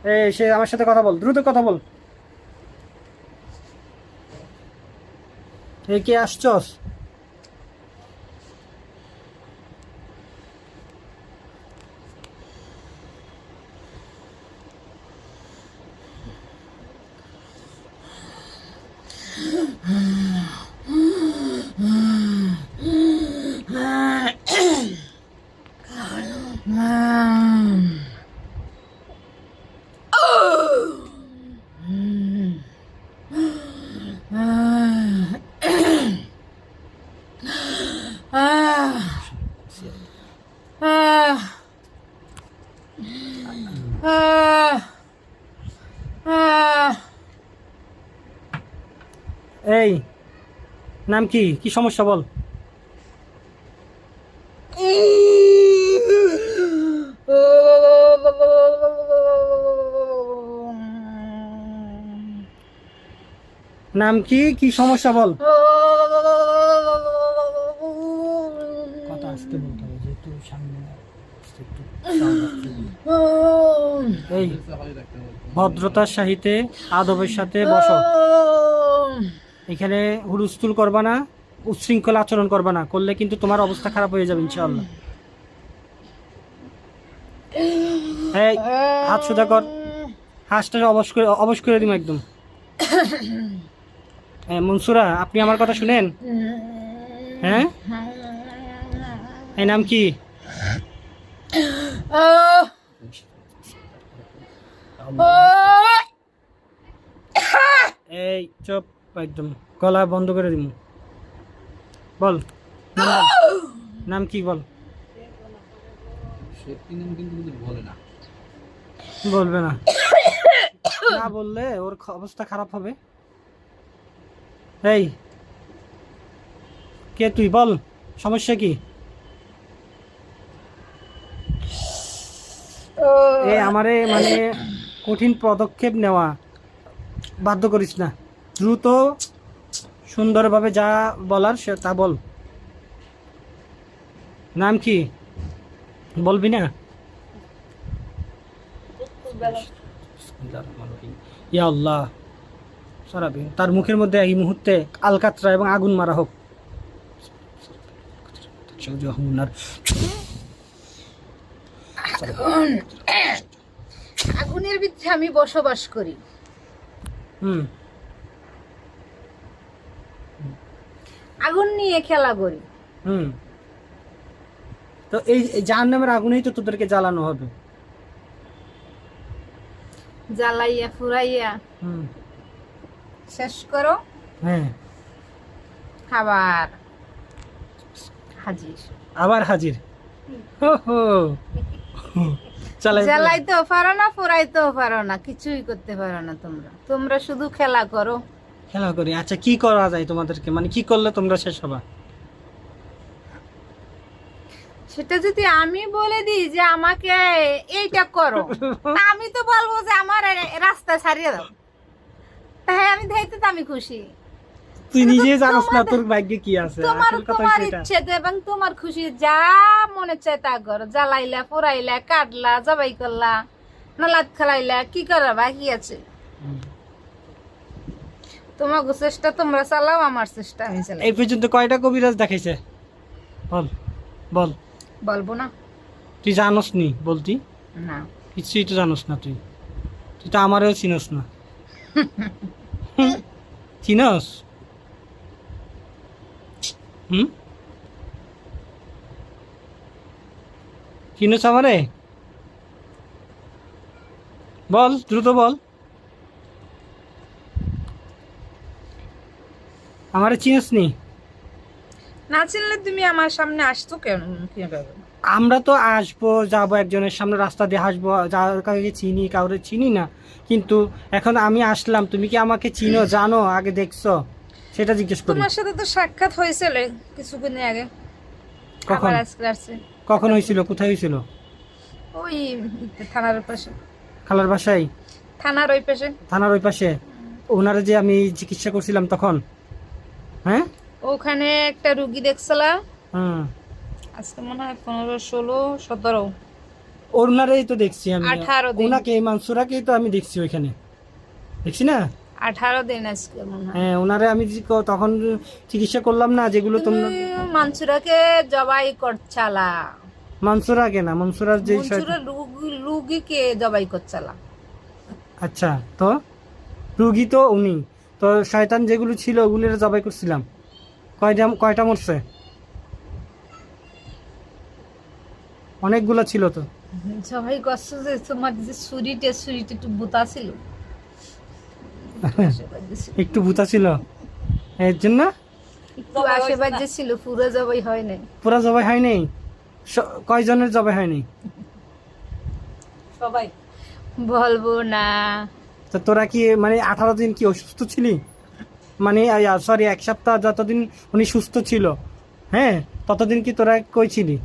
এই সে আমার সাথে কথা বল, দ্রুত কথা বল। এই কে আসছস? এই নাম কি, কি সমস্যা বল? নাম কি, কি সমস্যা বল? কথা আস্তে বলতে হবে, যেহেতু সামনে একটু এই ভদ্রতার সাহিত্যে আদবের সাথে বসো। এখানে হুলস্থুল করবা না, উচ্ছৃঙ্খল আচরণ করবা না, করলে কিন্তু তোমার অবস্থা খারাপ হয়ে যাবে ইনশাআল্লাহ। এই হাত সোজা কর, হাঁসটা অবশ করে দিব একদম। মনসুরা, আপনি আমার কথা শুনেন? হ্যাঁ, এই নাম কি? এই চুপ একদম, গলা বন্ধ করে দিব। বল নাম কি বল? বলবে না, না বললে ওর অবস্থা খারাপ হবে। এই কে তুই, বল সমস্যা কি? এই আমারে মানে কঠিন পদক্ষেপ নেওয়া বাধ্য করিস না, দ্রুত সুন্দরভাবে যা বলার সে তা বল। নাম কি বলবি না? ইয়া আল্লাহ, সরাবি তার মুখের মধ্যে এই মুহূর্তে আলকাতরা এবং আগুন মারা হোক। আগুনের ভিতরে আমি বসবাস করি। আগুন নিয়ে খেলা করি। তো এই জাহান্নামের আগুনেই তো তোদেরকে জ্বালানো হবে। জ্বালাইয়া ফুরাইয়া শেষ করো। হ্যাঁ, আবার হাজির। আবার হাজির। জ্বালাইতেও পারো না, ফুরাইতেও পারো না, কিছুই করতে পারো না। তোমরা শুধু খেলা করো। খেলা করি। আচ্ছা কি করা যায় তোমাদেরকে, মানে কি করলে তোমরা শেষ হবা? সেটা যদি আমি বলে দিই যে আমাকে এইটা করো, আমি তো বলবো যে আমার রাস্তা ছাড়িয়ে দাও। তাই আমি দেখতে তো আমি খুশি। তুই নিজে জানিস না তোর ভাগ্যে কি আছে। তোমার আসল কথা তোমার সেটা। ইচ্ছে এবং তোমার খুশি, যা মনে চায় তা করো। জ্বালাইলা, পোড়াইলা, কাটলা, জবাই করলা, নালাত খেলাইলা, কি করা বাকি আছে? তোমার চেষ্টা তোমরা চালাও, আমার চেষ্টা আমি চালাই। এই পর্যন্ত কয়টা কবিরাজ দেখাইছে বল? বল। বলবো না? তুই জানোস নি বলতি? না, কিছুই তো জানোস না। তুই তুই তো আমারও চিনোস না। চিনোস? চিনোস আমারে? বল, দ্রুত বল। আমারে চিনোস নি? না চিনলে তুমি আমার সামনে আসতো কেন? কিভাবে? আমরা তো আসবো, যাবো একজনের সামনে, রাস্তা দিয়ে আসবো, যার কাউকে চিনি কাউরে চিনি না, কিন্তু এখন আমি আসলাম, তুমি কি আমাকে চিনো, জানো, আগে দেখছো, সেটা জিজ্ঞেস করি। তোমার সাথে তো সাক্ষাৎ হয়েছিল কিছুদিন আগে। কখন? আবার আজকে আসছে। কখন হয়েছিল? কোথায় হয়েছিল? ওই থানার পাশে। খালার বাসায়? থানার ওই পাশে। থানার ওই পাশে? ওনারা যে আমি চিকিৎসা করছিলাম তখন? হ্যাঁ, ওখানে একটা রুগী দেখছিলা। হুম। আজকে মনে হয় 15, 16, 17। ওনারেই তো দেখছি আমি, 18 দিন। ওনাকে মানসুরাকেই তো আমি দেখছি ওইখানে, দেখছি না? 18 দিন আজকে মনে হয়। হ্যাঁ, ওনারে আমি তখন চিকিৎসা করলাম না, যেগুলো তোমরা। তুমি মানসুরাকে জবাই করছালা, মানসুরাকে না, মনসুরার যে মনসুরা রুগীকে জবাই করছালা। আচ্ছা, তো রুগী তো উনি, তো শয়তান যেগুলো ছিল ওগুলো জবাই করছিলাম। কয়টা মরছে? অনেকগুলো ছিল তো। জবাই করছো যে তোমার যে ছুরিটা একটু বুতা ছিল। একটু ভূতা ছিল, এর জন্য একটু আশেপাশে যে ছিল, পুরো জবাই হয় নাই। পুরা জবাই হয় নাই? কয়জনের জবাই হয়নি? সবাই বলবো না। তো তোরা কি মানে 18 দিন কি অসুস্থ ছিলি? মানে সরি, 1 সপ্তাহ যতদিন উনি সুস্থ ছিল, হ্যাঁ, ততদিন কি তোরা কই ছিলি?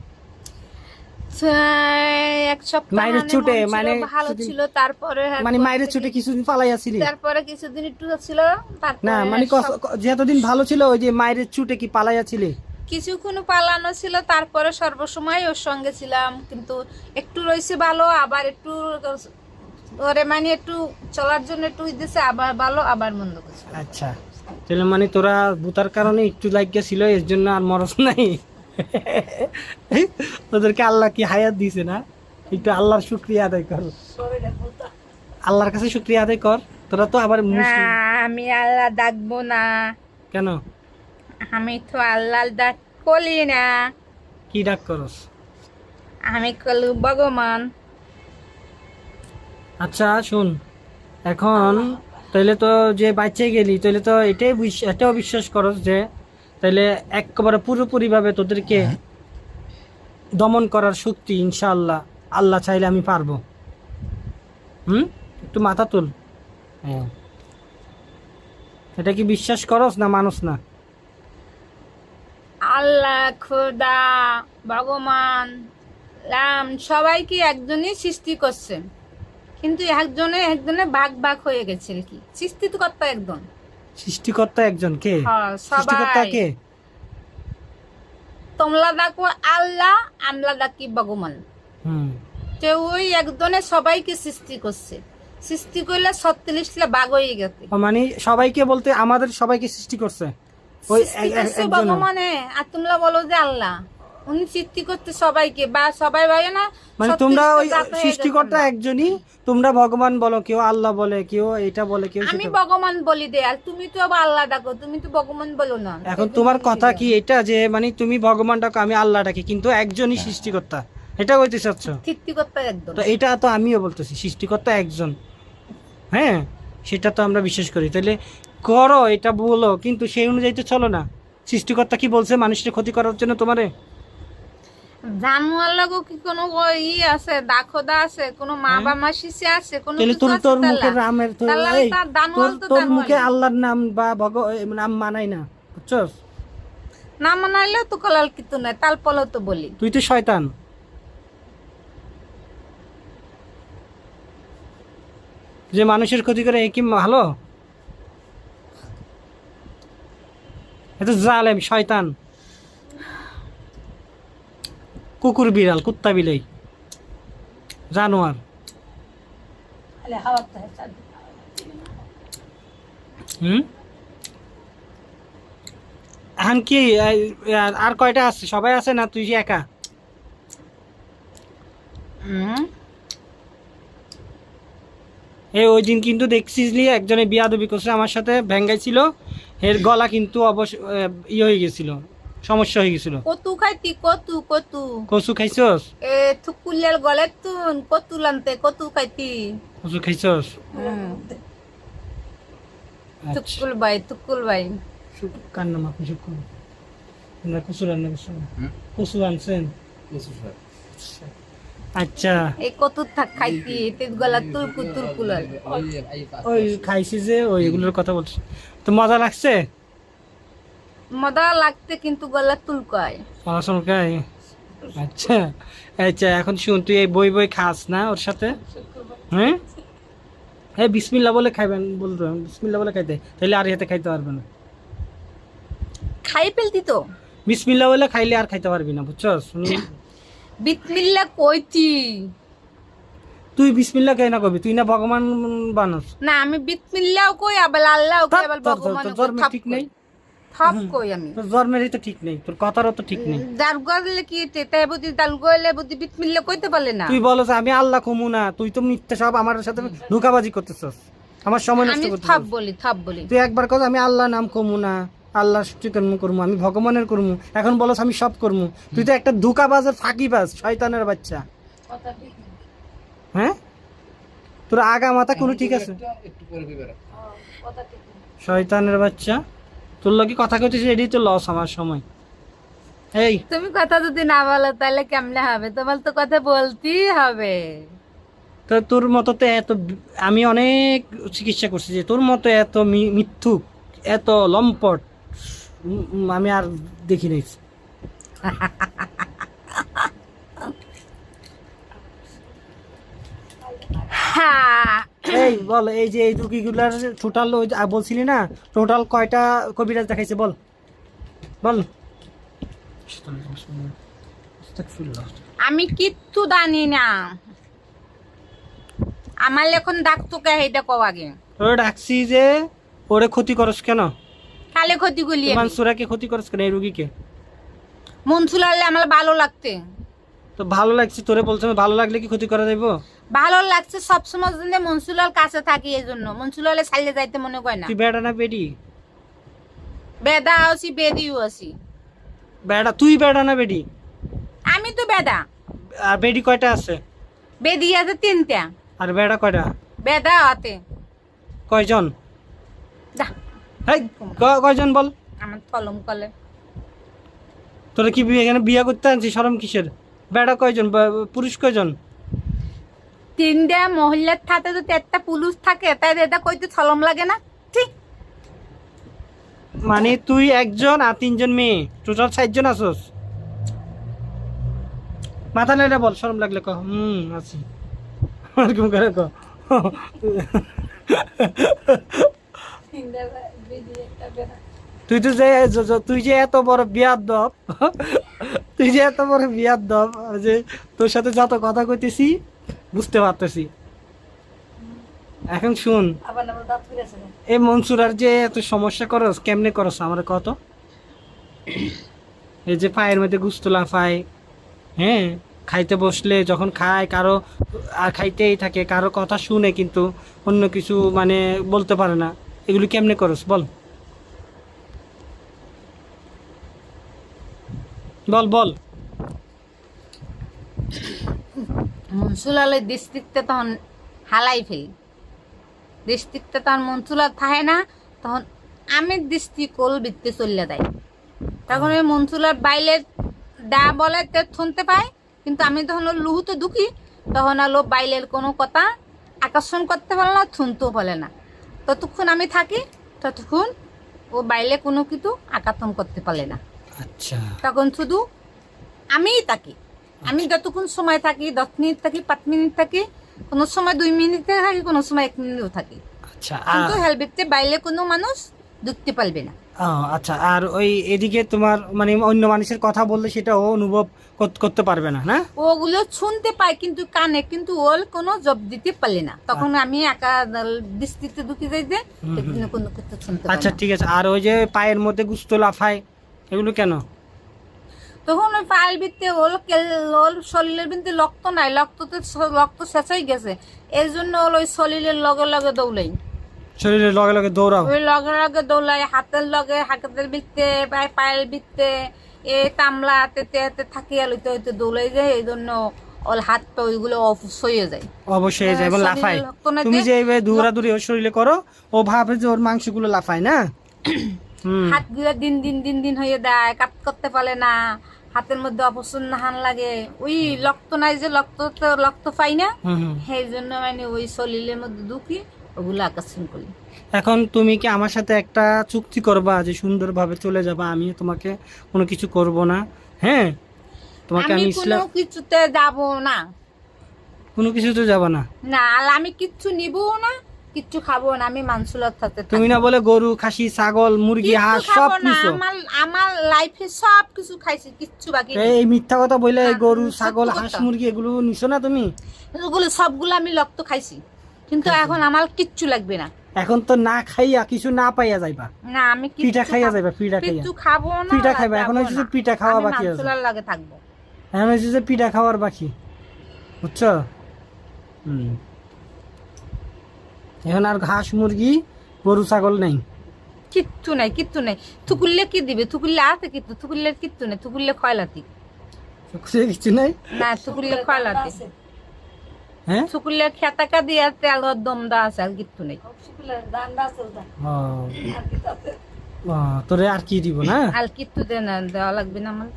এক সপ্তাহ মায়ের চুটে, মানে ভালো ছিল, তারপরে মানে মায়ের চুটে কিছুদিন পালাইয়া ছিলি? তারপরে কিছুদিন একটু ছিল, তারপরে না মানে যতদিন ভালো ছিল ওই যে মায়ের চুটে কি পালাইয়া ছিলি? কিছুক্ষণ পালানো ছিল, তারপরে সর্বসময় ওর সঙ্গে ছিলাম, কিন্তু একটু রয়েছে ভালো, আবার একটু ওরে মানে একটু চলার জন্য একটু দিছে, আবার ভালো আবার মন্দ করছে। আচ্ছা, তাহলে মানে তোরা ভূতার কারণে একটু লাগিয়া ছিল, এর জন্য আর মরস নাই। তোদেরকে আল্লাহ কি হায়াত দিছে না? একটু আল্লাহর শুকরিয়া আদায় কর, আল্লাহর কাছে শুকরিয়া আদায় কর। তোরা তো আবার না, মুসলিম। আমি আল্লাহ ডাকবো না, কেন? আমি তো আল্লাহ ডাক করি না, কি ডাক করস? আমি কলু ভগবান। আচ্ছা শুন, এখন তাইলে তো যে বাচ্চা গেলি, তাইলে তো এটাও বিশ্বাস করস যে তাইলে একেবারে পুরোপুরি ভাবে তোদেরকে দমন করার শক্তি ইনশাআল্লাহ আল্লাহ চাইলে আমি পারবো। একটু মাথা তুল। হ্যাঁ, এটা কি বিশ্বাস করস না মানুষ না? আল্লাহ, খোদা, ভগবান, রাম সবাইকে একজনই সৃষ্টি করছে, কিন্তু একজনে ভাগ ভাগ হয়ে গেছে কি, সৃষ্টিকর্তা একজন। সৃষ্টিকর্তা একজন কে? হ্যাঁ, সৃষ্টিকর্তা সবাই। কে? তোমরা ডাকো আল্লাহ, আমরা ডাকি ভগবান। হুম, তো ওই একজনে সবাইকে সৃষ্টি করছে, সৃষ্টি করলে 36টা ভাগ হয়ে গেছে। মানে সবাইকে বলতে আমাদের সবাইকে সৃষ্টি করছে ওই সৃষ্টি করছে একজন। ভগবানে, আর তোমরা বলো যে আল্লাহ। উনি সৃষ্টি করতে সবাইকে, বা সবাই ভাবে না মানে তোমরা 36টা ওই জাত হয়ে সৃষ্টিকর্তা গেছে। একজনই, তোমরা ভগবান বলো, কেউ আল্লাহ বলে, কেউ এটা বলে, কেউ আমি সেটা। ভগবান বলি দে, আর তুমি তো আবার আল্লাহ ডাকো, তুমি তো ভগবান বলো না। এখন তোমার কথা কি এটা যে মানে তুমি ভগবান ডাকো, আমি আল্লাহ ডাকি, কিন্তু একজনই সৃষ্টিকর্তা, এটা বলতে চাচ্ছ? সৃষ্টিকর্তা একজন। তো এটা তো আমিও বলতেছি, সৃষ্টিকর্তা একজন, হ্যাঁ, সেটা তো আমরা বিশ্বাস করি। তাহলে করো, এটা বলো, কিন্তু সেই অনুযায়ী তো চলো না। সৃষ্টিকর্তা কি বলছে মানুষের ক্ষতি করার জন্য তোমারে? জানোয়ার লাগো কি কোনো আছে, দাখোদা আছে, কোনো মা বা মাসিসে আছে, কোনো তাহলে কিছু আছে তোর তাহলে? মুখে রামের তাহলে এই, তার দানোয়ার তো তোর দানোয়ারই। মুখে আল্লাহর নাম বা নাম মানাই না, বুঝছস? না মানাইলেও তো কলাল কিন্তু নাই, তালপলও তো বলি। তুই তো শয়তান। যে মানুষের ক্ষতি করে, এ কি ভালো? এত জালেম, শয়তান, কুকুর বিড়াল, কুত্তা বিলাই, জানোয়ার। এখন কি আর কয়টা আছে? সবাই আছে না তুই একা? ওই দিন কিন্তু দেখছিলি একজনে বিয়াদবি করছে আমার সাথে, ভেঙ্গাইছিল, এর গলা কিন্তু অবশ্য হয়ে গেছিল, সমস্যা হয়ে গেছিল। কতু খাইতি, কতু কতু কচু খাইছস? এ থুকুলিয়াল গলে তুন কতু লানতে, কতু খাইতি। কচু খাইছস? আচ্ছা, তুকুল ভাই কার নাম আপনি? শুক্র আমরা কচু রান্না করছেন, কচু আনছেন? আচ্ছা, এই কতু থাক খাইতি, তে গলা তুলকু তুলকুলাল। ওই খাইছি যে ওইগুলোর কথা বলছি, তো মজা লাগছে? মজা লাগতে, কিন্তু গলা তুলকায়। পড়াশোনা খাই? আচ্ছা আচ্ছা, এখন শুন, তুই এই বই বই খাস না ওর সাথে? হ্যাঁ, হ্যাঁ, বিসমিল্লাহ বলে খাইবেন, বলতো বিসমিল্লাহ বলে খাইতে, তাহলে আর হাতে খাইতে পারবে না। খাই ফেলতি তো। বিসমিল্লাহ বলে খাইলে আর খাইতে পারবি না, বুঝছস? বিসমিল্লাহ কইতি, তুই বিসমিল্লাহ কেন কবি? তুই না ভগবান বানাস? না আমি বিসমিল্লাহও কই আবার আল্লাহও কই আবার তোর ভগবানও কই, জন্মের সব ঠিক কই। নেই, সব কই আমি। তোর জন্মেরই তো ঠিক নেই, তোর কথারও তো ঠিক নেই। যার গলে কি তাই বুদ্ধি দাল গলে বুদ্ধি বিসমিল্লাহ কইতে পারলে না। তুই বলছ আমি আল্লাহ কমু না, তুই তো মিথ্যা সব আমার সাথে ধোঁকাবাজি করতেছস, আমার সময় নষ্ট আমি করতেছস। থাপ বলি তুই একবার কস আমি আল্লাহ নাম কমু না, আল্লাহ কর্ম করবো, আমি ভগবানের করবো, এখন বলস আমি সব করবো। তুই তো একটা ধোঁকাবাজের ফাঁকিবাজ, শয়তানের বাচ্চা। হ্যাঁ, তোর আগা মাথা কোনো ঠিক আছে? শয়তানের বাচ্চা, তোর লগে কথা কইতেছিস, এটাই তো লস আমার সময়। এই তুমি কথা যদি না বলো তাহলে কেমনে হবে? তোমার তো কথা বলতেই হবে। তো তোর মতো তো এত, আমি অনেক চিকিৎসা করছি, যে তোর মতো এত মিথ্যুক, এত লম্পট আমি আর দেখি নাই। হ্যাঁ এই বল, এই যে এই রুগীগুলার টোটাল বলছিলি না, টোটাল কয়টা কবিরাজ দেখাইছে বল বল। আমি কিচ্ছু জানি না, আমার এখন ডাকতো কে এটা কও আগে। ওরে ডাকছি যে ওরে ক্ষতি করস কেন? কালে ক্ষতি করলি মানসুরাকে ক্ষতি করস কেন? এই রুগীকে মন চুলালে আমার ভালো লাগতে। তো ভালো লাগছে, তোরে বলছে ভালো লাগলে কি ক্ষতি করা যাইবো? ভালো লাগছে সবসময় জন্য মনসুলার কাছে থাকি, এই জন্য মনসুলালে ছাইলে যাইতে মনে করে না। তুই বেড়া না বেডি? বেদা আছি বেদিও আছি। বেড়া, তুই বেড়া না বেডি? আমি তো বেদা। আর বেডি কয়টা আছে? বেদি আছে 3টা। আর বেড়া কয়টা? বেদা হাতে কয়জন? যা এই কয়জন বল? আমার কলম কলে। তোরা কি এখানে বিয়ে করতে আনছিস? শরম কিসের? বেড়া কয়জন, পুরুষ কয়জন? 3টা মহিলার থাকে তো 4টা পুরুষ থাকে, তাই এটা কইতে ছলম লাগে না? ঠিক মানে তুই একজন আর 3জন মেয়ে, টোটাল 7 জন আছস। মাথা নেড়ে বল, শরম লাগলে ক আছি, এরকম করে ক। তুই তো যে তুই যে এত বড় বিয়াদব, তুই যে এত বড় বিয়াদব, যে তোর সাথে যত কথা কইতেছি বুঝতে পারতেছি। এখন শুন, এই মনসুরার যে এত সমস্যা করস, কেমনে করস আমার কত? এই যে পায়ের মধ্যে গুস্ত লাফায়, হ্যাঁ, খাইতে বসলে যখন খায় কারো আর খাইতেই থাকে, কারো কথা শুনে কিন্তু অন্য কিছু মানে বলতে পারে না, এগুলি কেমনে করস বল বল বল। মনসুলালে ডিস্ট্রিক্টে তখন হালাই ফেলি, ডিস্ট্রিক্টে তখন মনসুলার থাকে না, তখন আমি ডিস্ট্রিক্ট কোল বিত্তে চলে দেয়। তখন ওই মনসুলার বাইলে দা বলে তে শুনতে পায়, কিন্তু আমি তখন ওর লুহুতে দুঃখী, তখন আলো বাইলের কোনো কথা আকর্ষণ করতে পারে না, শুনতেও পারে না। ততক্ষণ আমি থাকি, ততক্ষণ ও বাইলে কোনো কিছু আকর্ষণ করতে পারে না। আচ্ছা, তখন শুধু আমিই থাকি। আমি যতক্ষণ সময় থাকি 10 মিনিট থাকি, 5 মিনিট থাকি, কোনো সময় 2 মিনিটে থাকি, কোনো সময় 1 মিনিটও থাকি, আচ্ছা। কিন্তু হেলবিতে বাইলে কোনো মানুষ ঢুকতে পারবে না। আচ্ছা, আর ওই এদিকে তোমার মানে অন্য মানুষের কথা বললে সেটা ও অনুভব করতে পারবে না, না? ওগুলো শুনতে পায় কিন্তু কানে, কিন্তু ওর কোনো জব দিতে পারলে না। তখন আমি একা দৃষ্টিতে ঢুকে যাই যে কোনো কিছু শুনতে পাই আচ্ছা না। ঠিক আছে। আর ওই যে পায়ের মধ্যে গুস্ত লাফায়, এগুলো কেন? তখন ওই পায়ের ভিতরে ওর শরীরের ভিতরে রক্ত নাই, রক্ত শেষ হয়ে গেছে, এই জন্য ওই শরীরের লগে লগে দৌড়াই, শরীরের লগে লগে দৌড়াও? ওই লগে লগে দৌড়াই, হাতের লগে, হাতের ভিতরে, পায়ের ভিতরে, এই তামলা হাতে হাতে থাকিয়া লইতে হইতে দৌড়াই যায়, এই জন্য ওর হাত পা ওইগুলো অফুস হয়ে যায়। অবশ্যই যায় এবং শরীরে লাফায়। রক্ত নাই তুমি যে, যে এইভাবে দৌড়াদৌড়ি ওর শরীরে করো, ও ভাবে যে ওর মাংসগুলো লাফায় না। হাত গুলো দিন দিন দিন দিন হয়ে দেয়, কাজ করতে পারে না, হাতের মধ্যে অপছন্দ হান লাগে, ওই রক্ত নাই যে, রক্ত পাই না, সেই জন্য মানে ওই শরীরের মধ্যে দুঃখী, ওগুলো আকর্ষণ করি। এখন তুমি কি আমার সাথে একটা চুক্তি করবা যে সুন্দরভাবে চলে যাবা, আমি তোমাকে কোনো কিছু করব না? হ্যাঁ, তোমাকে আমি আমি কোনো ইসলাম কিছুতে যাব না, কোনো কিছুতে যাবা না? না, আর আমি কিচ্ছু নিবও না, কিচ্ছু খাবো না, আমি মানসুলার সাথে তুমি না বলে গরু, খাসি, ছাগল, মুরগি, হাঁস সব কিছু? আমার লাইফে সব কিছু খাইছি, কিচ্ছু বাকি নেই। এই মিথ্যা কথা বলে না, গরু, সত্যি ছাগল, কথা। হাঁস, মুরগি এগুলো নিছো না তুমি? ওগুলো সবগুলো আমি রক্ত খাইছি, কিন্তু এখন আমার কিচ্ছু লাগবে না। এখন তো না খাইয়া কিছু না পাইয়া যাইবা, না আমি পিঠা খাইয়া যাইবা, পিঠা খাইয়া। কিচ্ছু খাবো না, পিঠা খাইবা, এখন হচ্ছে যে যাবো না। পিঠা খাওয়া আমি বাকি আছে, মানসুলার লাগে থাকবো। এখন হচ্ছে যে পিঠা খাওয়ার বাকি, বুঝছো? এখন আর হাঁস, মুরগি, গরু, ছাগল নেই, কিচ্ছু নাই, কিচ্ছু নাই। থুকুললে কি দিবে? থুকুললে আছে কিন্তু থুকুললে কিচ্ছু নেই, থুকুললে খয়লাতি কিছু নাই। না, থুকুললে খয়লাতি। হ্যাঁ, থুকুললে খেতাকা দিয়ে তেল দম দা আছে, আর কিচ্ছু নেই। তোরে আর কি দিব না? আর কিচ্ছু দেওয়া লাগবে না আমার,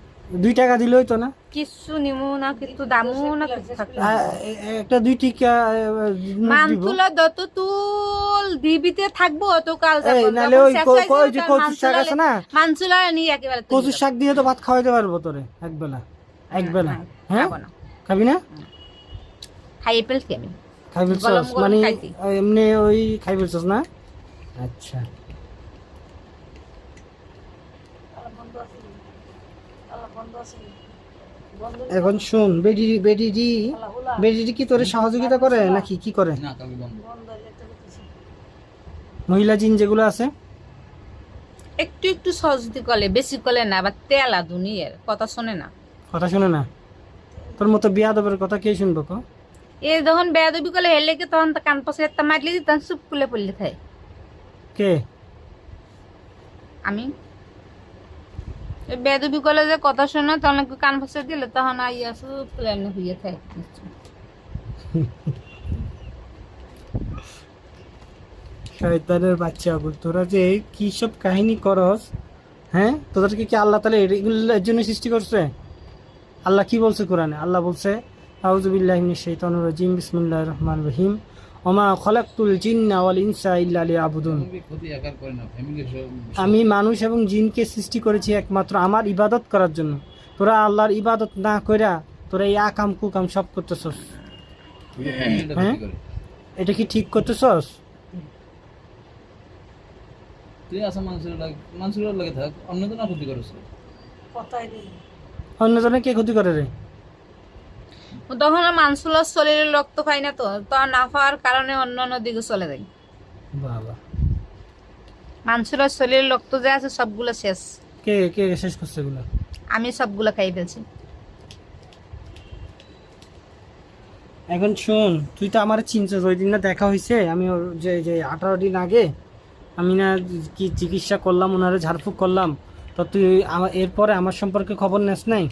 2 টাকা দিলেই তো না, কিচ্ছু নিমু না, কিচ্ছু দামু না, কিছু থাকবে না। একটা 2 টিকা দিব। মানতুলা যত তুল দিবিতে থাকবো অত কাল এই নালে ওই যে কচু শাক আছে না, মানসুলা নিয়ে একেবারে তুলে কচু দেবো। শাক দিয়ে তো ভাত খাওয়াইতে পারবো তোরে একবেলা। হ্যাঁ, খাবো না। খাবি না? খাইয়ে ফেলছি আমি। খাইবে গরম সস গরম মানে খাইছি। এমনি ওই খাইবে সস না? আচ্ছা, এখন শুন, বেডিডি কি তোরে সহযোগিতা করে নাকি কি করে? মহিলা জিন যেগুলো আছে একটু একটু সহজতি করলে, বেশি করলে না, আবার তেলা দুনিয়ার কথা শোনে না। কথা শুনে না, তোর মতো বিয়াদবের কথা কে শুনবো? এ যখন বেয়াদবি করলে হেলে কে তখন তো কান পাশে একটা মারলে দিতাম, চুপ করলে পড়লে থাকে। কে? আমি বেয়াদবি করলে যে কথা শোনে, তখন একটু কান পাশে দিলে তখন আইয়া চুপ করে এমনি হইয়া থাকে। শয়তানের বাচ্চা আবুল, তোরা যে কি সব কাহিনী করস, হ্যাঁ? তোদেরকে কি আল্লাহ তাআলা এর জন্য সৃষ্টি করছে? আল্লাহ কি বলছে কোরআনে? আল্লাহ বলছে, আউযু বিল্লাহি মিনাশ শাইতানির রাজিম, বিসমিল্লাহির রহমানির রহিম, ওমা খলাকতুল জিন্না ওয়াল ইনসা ইল্লা লিয়াবুদুন। আমি মানুষ এবং জিনকে সৃষ্টি করেছি একমাত্র আমার ইবাদত করার জন্য। তোরা আল্লাহর ইবাদত না কইরা তোরা এই আকাম কুকাম সব করতেছস, হ্যাঁ? এটা কি ঠিক করতেছস? তুই আসা মানুষের লাগে থাক, অন্য তো না ক্ষতি করছ। অন্যজনে কে ক্ষতি করে রে? তখন মানসুলার শরীরে রক্ত পাই না, তো তখন না পাওয়ার কারণে অন্য অন্য দিকে চলে যায়। বাবা, মানসুলার শরীরে রক্ত যে আছে সবগুলো শেষ, কে কে শেষ করছে এগুলো? আমি সবগুলো খাই ফেলছি। এখন শোন, তুই তো আমার চিনছিস, ওই দিন না দেখা হয়েছে, আমি ওর যে 18 দিন আগে আমি না কি চিকিৎসা করলাম, ওনারে ঝাড়ফুঁক করলাম, তো তুই আমার এরপরে আমার সম্পর্কে খবর নেস নাই?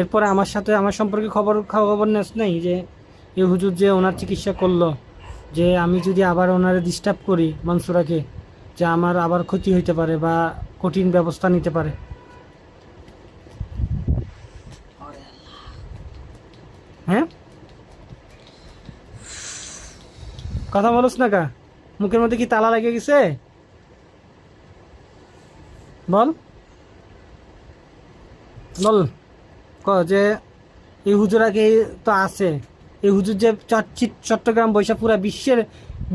এরপরে আমার সাথে আমার সম্পর্কে খবর নেস নাই যে এই হুজুর যে ওনার চিকিৎসা করলো, যে আমি যদি আবার ওনারে ডিস্টার্ব করি মানসুরাকে, যে আমার আবার ক্ষতি হইতে পারে বা কঠিন ব্যবস্থা নিতে পারে। হ্যাঁ, কথা বলছ না কা? মুখের মধ্যে কি তালা লেগে গেছে? বল বল, যে এই হুজুর আগে তো আছে, এই হুজুর যে চট্টগ্রাম বৈশা পুরা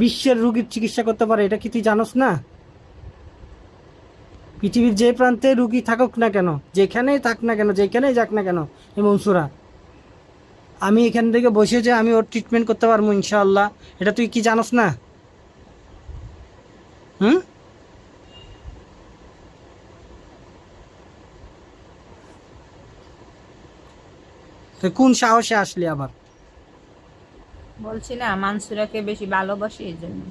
বিশ্বের রুগীর চিকিৎসা করতে পারে, এটা কি তুই জানোস না? পৃথিবীর যে প্রান্তে রুগী থাকুক না কেন, যেখানেই থাক না কেন, যেখানেই যাক না কেন, এই মনসুরা, আমি এখান থেকে বসে যে আমি ওর ট্রিটমেন্ট করতে পারবো ইনশাআল্লাহ, এটা তুই কি জানোস না? তুই কোন সাহসে আসলি আবার? বলছি না মানসুরাকে বেশি ভালোবাসি, এই জন্য।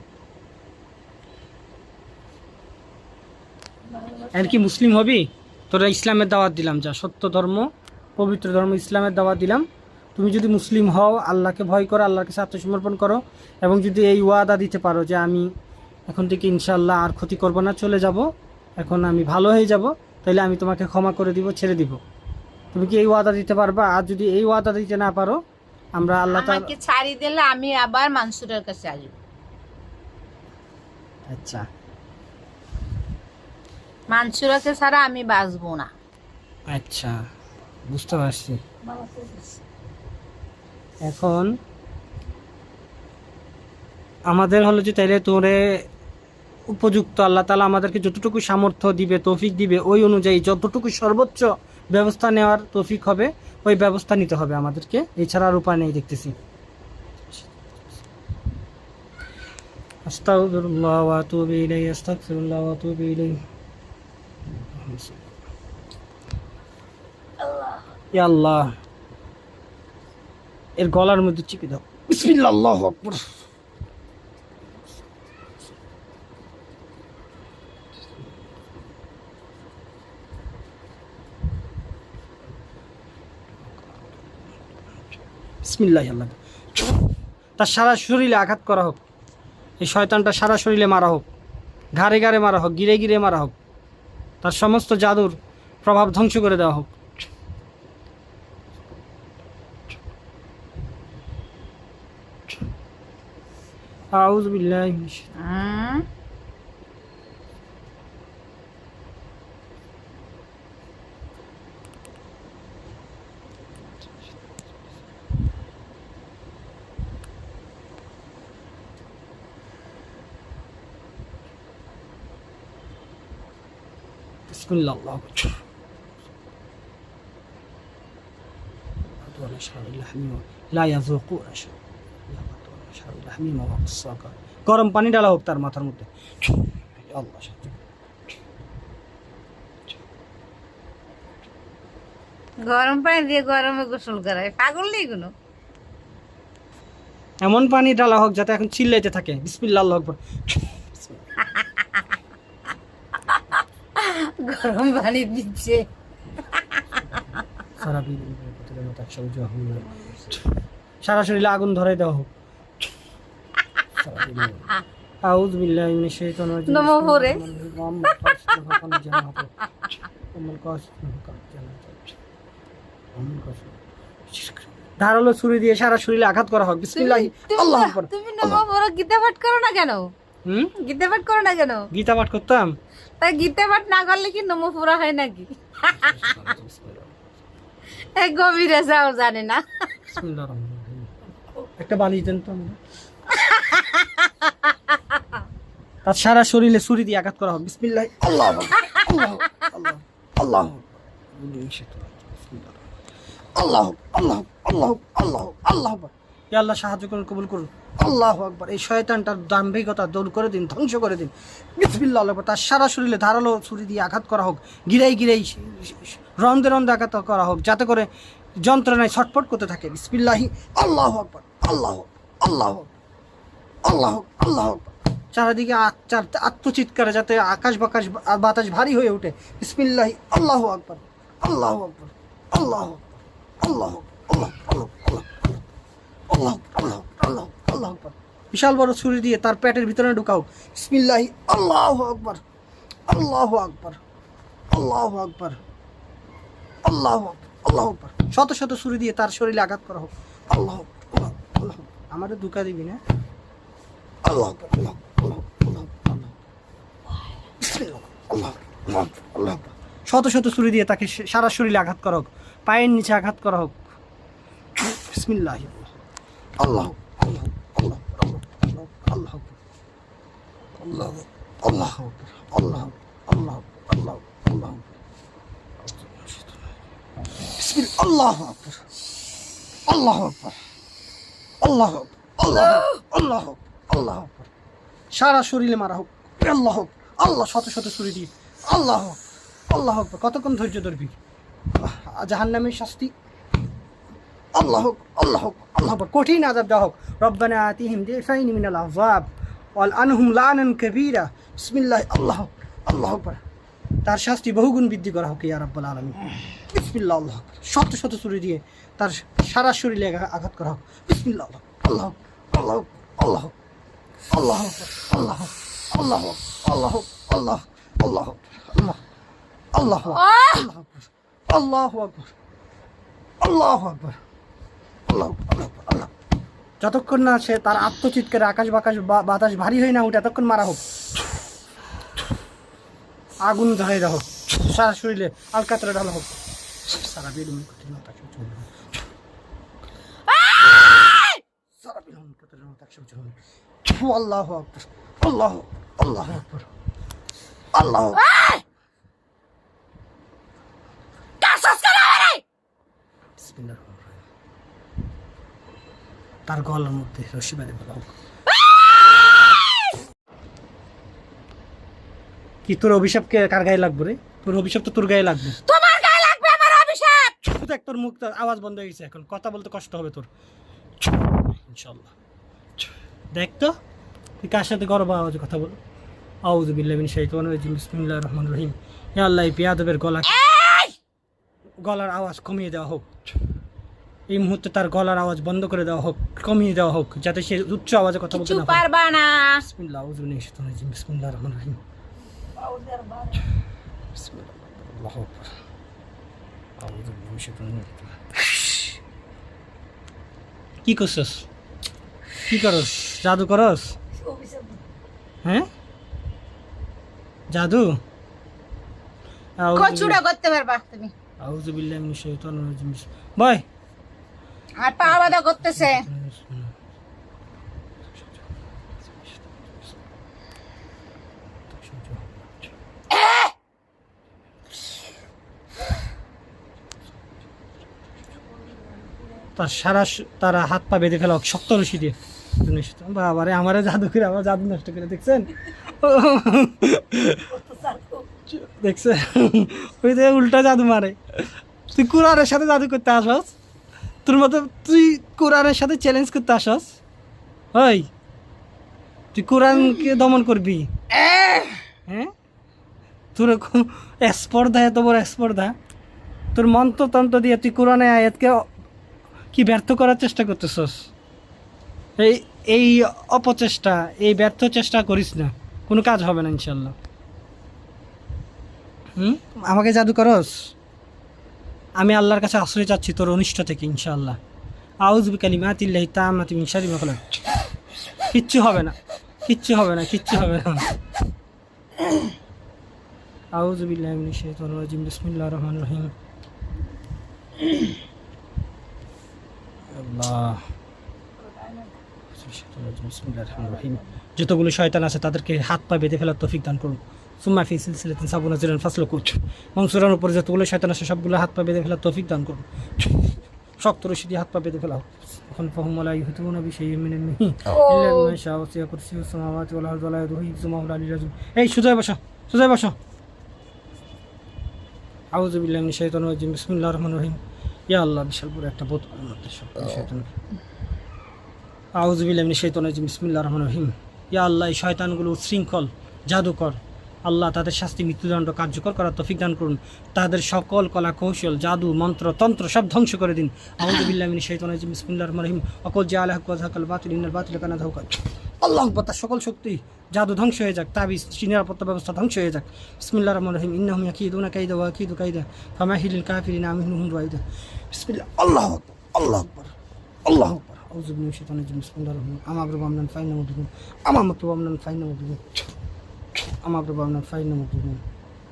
আর কি মুসলিম হবি? তোরা ইসলামের দাওয়াত দিলাম, যা সত্য ধর্ম, পবিত্র ধর্ম ইসলামের দাওয়াত দিলাম। তুমি যদি মুসলিম হও, আল্লাহকে ভয় করো, আল্লাহর কাছে আত্মসমর্পণ করো, এবং যদি এই ওয়াদা দিতে পারো যে আমি এখন থেকে ইনশাআল্লাহ আর ক্ষতি করব না, চলে যাব, এখন আমি ভালো হয়ে যাব, তাহলে আমি তোমাকে ক্ষমা করে দিব, ছেড়ে দিব। তুমি কি এই ওয়াদা দিতে পারবা? আর যদি এই ওয়াদা দিতে না পারো, আমরা আল্লাহ আমাকে ছাড়ি দিলে আমি আবার মানসুরের কাছে আসবো। আচ্ছা, মানসুরাকে ছাড়া আমি বাঁচবো না। আচ্ছা, বুঝতে পারছি। এখন আমাদের হলো যে তাইলে তোরে উপযুক্ত আল্লাহ তাআলা আমাদেরকে যতটুকু সামর্থ্য দিবে, তৌফিক দিবে, ওই অনুযায়ী যতটুকু সর্বোচ্চ ব্যবস্থা নেওয়ার তৌফিক হবে ওই ব্যবস্থা নিতে হবে আমাদেরকে, এছাড়া আর উপায় নেই দেখতেছি। আস্তাগফিরুল্লাহ ওয়া আতুবু ইলাইহি, আস্তাগফিরুল্লাহ ওয়া আতুবু ইলাইহি। ইয়া আল্লাহ, এর গলার মধ্যে চিপে দাও। বিসমিল্লাহ, আল্লাহু আকবার। বিসমিল্লাহ, আল্লাহ। তার সারা শরীরে আঘাত করা হোক, এই শয়তানটা সারা শরীরে মারা হোক, ঘাড়ে ঘাড়ে মারা হোক, গিরে গিরে মারা হোক, তার সমস্ত জাদুর প্রভাব ধ্বংস করে দেওয়া হোক। আউযু বিল্লাহি মিনাশ বিসমিল্লাহ, আল্লাহু আকবার। লা ইয়াযুকুনা শাইআন। গরম পানি ডালা হোক তার মাথার মধ্যে। আল্লাহ, গরম পানি দিয়ে গরমে গোসল করায়, পাগল নেই কোনো। এমন পানি ডালা হোক যাতে এখন চিল্লাইতে থাকে। বিসমিল্লাহ, আল্লাহু আকবার। গরম পানি দিচ্ছে। সারা শরীরে আগুন ধরাই দেওয়া হোক। আউযু বিল্লাহি মিনাশ শাইতানির রাজিম। নমো ভোরে। ধারালো ছুরি দিয়ে সারা শরীরে আঘাত করা হোক। বিসমিল্লাহ, আল্লাহু আকবার। তুমি নমো ভোরে গীতা পাঠ করো না কেন? গীতা পাঠ করো না কেন? গীতা পাঠ করতাম। তাই গীতা পাঠ না করলে কি নমো ভোরা হয় নাকি? এই গভীরে যাও জানে না। বিসমিল্লাহির রহমানির রহিম। একটা বালিশ দেন তো আমাকে। তার সারা শরীরে ছুরি দিয়ে আঘাত করা হোক। বিসমিল্লাহ, আল্লাহু আকবার। আল্লাহু আল্লাহ আল্লাহু আল্লাহ আল্লাহ আল্লাহ আল্লাহ আল্লাহ। ইয়া আল্লাহ, সাহায্য করুন, কবুল করুন। আল্লাহু আকবার। এই শয়তানটার দাম্ভিকতা দূর করে দিন, ধ্বংস করে দিন। বিসমিল্লাহ, আল্লাহু আকবার। তার সারা শরীরে ধারালো ছুরি দিয়ে আঘাত করা হোক, গিরাই গিরাই রন্দে রন্দে আঘাত করা হোক, যাতে করে যন্ত্রণায় ছটফট করতে থাকে। বিসমিল্লাহি, আল্লাহু আকবার। আল্লাহ আল্লাহ আল্লাহ আল্লাহ। চারিদিকে আত্মচিৎকারে যাতে আকাশ বাতাস ভারী হয়ে ওঠে। বিসমিল্লাহি, আল্লাহু আকবার। আল্লাহু আকবার। আল্লাহ আল্লাহ আল্লাহ আল্লাহ আল্লাহ আল্লাহ আল্লাহ আল্লাহ আকবার। বিশাল বড় ছুরি দিয়ে তার পেটের ভিতরে ঢুকাও। বিসমিল্লাহি, আল্লাহু আকবার। আল্লাহু আকবার। আল্লাহু আকবার। আল্লাহু আল্লাহু আকবার। শত শত ছুরি দিয়ে তার শরীরে আঘাত করা হোক। আল্লাহ আল্লাহ। আমারে ধোঁকা দিবি না। আল্লাহ আকবার। আল্লাহ আল্লাহ আল্লাহ আল্লাহ। বিসমিল্লাহ, আল্লাহ আল্লাহ আল্লাহ। শত শত ছুরি দিয়ে তাকে সারা শরীরে আঘাত করা হোক, পায়ের নিচে আঘাত করা হোক। বিসমিল্লাহ, আল্লাহ আল্লাহ আল্লাহ আল্লাহ আল্লাহ আল্লাহ আল্লাহ আল্লাহ আল্লাহ আল্লাহ আল্লাহ। বিসমিল্লাহ, আল্লাহু আকবার। আল্লাহু আকবার। আল্লাহু আল্লাহ আল্লাহ আল্লাহ আকবার। সারা শরীরে মারা হোক। আল্লাহ আল্লাহ, শত শত ছুরি দিয়ে। আল্লাহ আল্লাহ আকবার। কতক্ষণ ধৈর্য ধরবি? জাহান্নামের শাস্তি। আল্লাহ আল্লাহ আল্লাহ আকবার। কঠিন আযাব দেওয়া হোক। রব্বানা আতিহিম দিফাইন মিনাল আযাব ওয়াল আনহুম লানান কাবীরা। বিসমিল্লাহ, আল্লাহ আল্লাহ আকবার। তার শাস্তি বহুগুণ বৃদ্ধি করা হোক ইয়া রাব্বুল আলামিন। বিসমিল্লাহ, আল্লাহ আকবার। শত শত ছুরি দিয়ে তার সারা শরীরে আঘাত করা হোক। বিসমিল্লাহ, আল্লাহ আল্লাহ আল্লাহ আল্লাহ আল্লাহ আল্লাহ আল্লাহ আল্লাহ আল্লাহ আল্লাহ আল্লাহ আল্লাহু আকবার। আল্লাহু আকবার। আল্লাহু আকবার। যতক্ষণ না সে তার আত্মচিৎকারে আকাশ বাতাস ভারী হয়ে না উঠে ততক্ষণ মারা হোক। আগুন ধরাই দাও সারা শরীরে আলকাতরা ঢালা হোক সারা বেলুন সারা বেলুন আল্লাহ আকবার আল্লাহ আল্লাহ আকবার আল্লাহ বিসমিল্লাহির রহমানির রহিম। তার গলার মধ্যে রশি বেঁধে ফেলা হোক। কি তোর অভিশাপ কার গায়ে লাগবে রে? তোর অভিশাপ তো তোর গায়ে লাগবে। তোমার গায়ে লাগবে আমার অভিশাপ। দেখ তোর মুখ আওয়াজ বন্ধ হয়ে গেছে, এখন কথা বলতে কষ্ট হবে তোর ইনশাআল্লাহ। দেখ তো তুই কার সাথে গর্ব আওয়াজে কথা বল। আউযু বিল্লাহি মিনাশ শাইতানির রাজিম বিসমিল্লাহির রহমানির রহিম। ইয়া আল্লাহ এই বেয়াদবের গলার আওয়াজ কমিয়ে দেওয়া হোক। এই মুহূর্তে তার গলার আওয়াজ বন্ধ করে দেওয়া হোক, কমিয়ে দেওয়া হোক, যাতে সে উচ্চ আওয়াজে কথা বলতে কিছু না পারে। পারবা না। বিসমিল্লাহ আউযু বিল্লাহি মিনাশ শাইতানির রাজিম বিসমিল্লাহির রহমানির রহিম। বিসমিল্লাহ আল্লাহু আকবার। আউযু বিল্লাহি মিনাশ শাইতানির রাজিম। কি করছস? কি করস? জাদু করস? হ্যাঁ জাদু? কচুড়া করতে পারবা তুমি। আউযু বিল্লাহি মিনাশ শাইতানির রাজিম। ভাই আর পা বাঁধা করতেছে। তারা হাত পা বেঁধে ফেলা হোক শক্ত রশি দিয়ে। বাবারে আমারে জাদু করে আমার জাদু নষ্ট করে দেখছেন দেখছেন ওই যে উল্টা জাদু মারে। তুই কোরআনের সাথে জাদু করতে আসস? তোর মতো তুই কোরআনের সাথে চ্যালেঞ্জ করতে আসস? ওই তুই কোরআনকে দমন করবি? হ্যাঁ তোর স্পর্ধা, এত বড় স্পর্ধা, তোর মন্ত্রতন্ত্র দিয়ে তুই কোরআনে আয়াতকে কি ব্যর্থ করার চেষ্টা করতেছস? এই অপচেষ্টা, এই ব্যর্থ চেষ্টা করিস না, কোনো কাজ হবে না ইনশাল্লাহ। আমাকে জাদু করস? আমি আল্লাহর কাছে আশ্রয় চাচ্ছি তোর অনিষ্ট থেকে ইনশাআল্লাহ। আউযু বিকালিমাতিল্লাহি তাম্মাতি মিন শাররি মা খালাক। কিচ্ছু হবে না, কিচ্ছু হবে না, কিচ্ছু হবে না। আউযু বিল্লাহি মিনাশ শাইতানির রাজিম বিসমিল্লাহির রহমানির রহিম। আল্লাহ বিসমিল্লাহির রহমানির রহিম। যতগুলো শয়তান আছে তাদেরকে হাত পা বেঁধে ফেলার তৌফিক দান করুন। সুম্মা ফি সিলসিলাতিন সাবুনা জিরান ফাসলুকু। মনসুরার উপরে যতগুলো শয়তান আছে সবগুলো হাত পা বেঁধে ফেলার তৌফিক দান করুন। শক্ত রশি দিয়ে হাত পা বেঁধে ফেলাও। এখন ফাহুম লা ইহতুনা বিশাইইন মিন ইলমিহি ইল্লা মা শাআ ওয়াসি'a কুরসিয়ুস সামাওয়াতি ওয়াল আরদি ওয়া লা ইয়াদুহু হিফযুহুমা ওয়া আলী রাজুল। এই সোজা বসো, সোজা বসো। আউযু বিল্লাহি মিনাশ শাইতানির রাজিম বিসমিল্লাহির রহমানির রহিম। ইয়া আল্লাহ বিশাল বড় একটা বোতলের মধ্যে সব শয়তান। আউযু বিল্লাহি মিনাশ শাইতানির রাজিম বিসমিল্লাহির রহমানির রহিম। ইয়া আল্লাহ এই শয়তানগুলো উচ্ছৃঙ্খল জাদুকর, আল্লাহ তাদের শাস্তি মৃত্যুদণ্ড কার্যকর করার তৌফিক দান করুন। তাদের সকল কলা কৌশল, জাদু, মন্ত্র, তন্ত্র সব ধ্বংস করে দিন। আউযু বিল্লাহি মিনাশ শাইতানির রাজিম বিসমিল্লাহির রহমানির রহিম। ওয়াকুল জাআলা হাক্কা ওয়া যাহাকাল বাতিল ইন্নাল বাতিলা কানা যাহুকা। আল্লাহু আকবার। তার সকল শক্তি, জাদু ধ্বংস হয়ে যাক, তাবিজ, নিরাপত্তা ব্যবস্থা ধ্বংস হয়ে যাক। বিসমিল্লাহির রহমানির রহিম। ইন্নাহুম ইয়াকিদুনা কাইদা ওয়া আকিদু কাইদা ফামাহিলিল কাফিরিনা আমহিলহুম রুয়াইদা। বিসমিল্লাহ। আল্লাহু আকবার, আল্লাহু আকবার, আল্লাহু আকবার। আউযু বিল্লাহি মিনাশ শাইতানির রাজিম বিসমিল্লাহির রহমানির রহিম। আমাবরু বামনান ফাইনা মুবলিগুন, আমামতু বামনান ফাইনা মুবলিগুন, আমাবরু বামনান ফাইনা মুবলিগুন,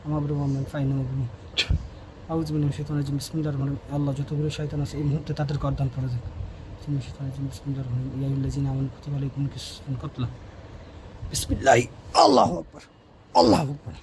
আমাবরু বামনান ফাইনা মুবলিগুন। আউযু বিল্লাহি মিনাশ শাইতানির রাজিম বিসমিল্লাহির রহমানির রহিম। আল্লাহ যতগুলো শয়তান আছে এই মুহূর্তে তাদের গর্দান পড়ে যাক। বিসমিল্লাহির রহমানির রহিম। ইয়া আইয়ুহাল্লাযীনা আমানু কুতিবা আলাইকুমুল কিসাসু ফিল কতলা। বিসমিল্লাহ। আল্লাহু আকবার, আল্লাহু আকবার।